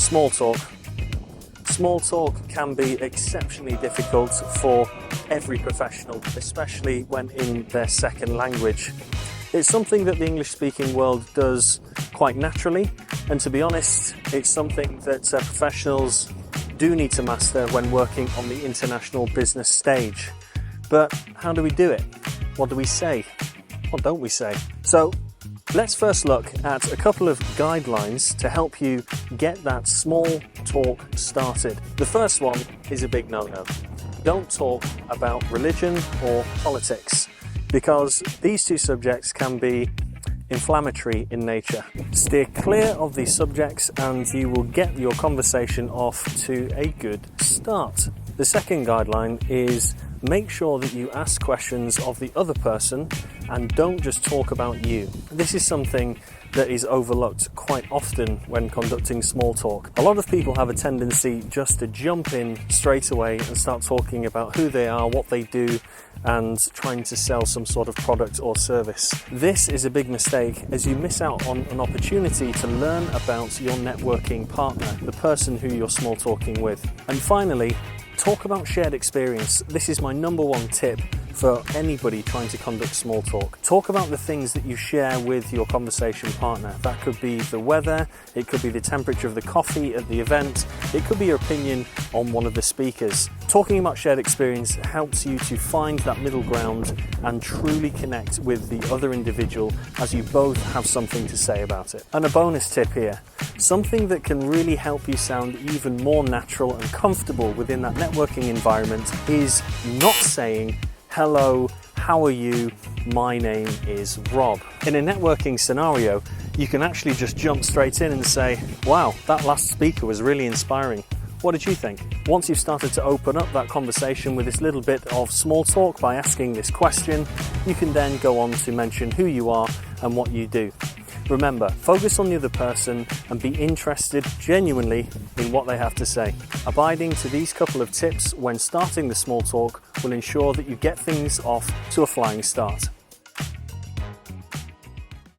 Small talk. Small talk can be exceptionally difficult for every professional, especially when in their second language. It's something that the English-speaking world does quite naturally, and to be honest, it's something that professionals do need to master when working on the international business stage. But how do we do it? What do we say? What don't we say? So let's first look at a couple of guidelines to help you get that small talk started. The first one is a big no-no. Don't talk about religion or politics, because these two subjects can be inflammatory in nature. Steer clear of these subjects and you will get your conversation off to a good start. The second guideline is make sure that you ask questions of the other person and don't just talk about you. This is something that is overlooked quite often when conducting small talk. A lot of people have a tendency just to jump in straight away and start talking about who they are, what they do, and trying to sell some sort of product or service. This is a big mistake, as you miss out on an opportunity to learn about your networking partner, the person who you're small talking with. And finally, talk about shared experience. This is my number one tip for anybody trying to conduct small talk. Talk about the things that you share with your conversation partner. That could be the weather, it could be the temperature of the coffee at the event, it could be your opinion on one of the speakers. Talking about shared experience helps you to find that middle ground and truly connect with the other individual as you both have something to say about it. And a bonus tip here, something that can really help you sound even more natural and comfortable within that networking environment is not saying, "Hello, how are you? My name is Rob." In a networking scenario, you can actually just jump straight in and say, "Wow, that last speaker was really inspiring. What did you think?" Once you've started to open up that conversation with this little bit of small talk by asking this question, you can then go on to mention who you are and what you do. Remember, focus on the other person and be interested genuinely in what they have to say. Abiding to these couple of tips when starting the small talk will ensure that you get things off to a flying start.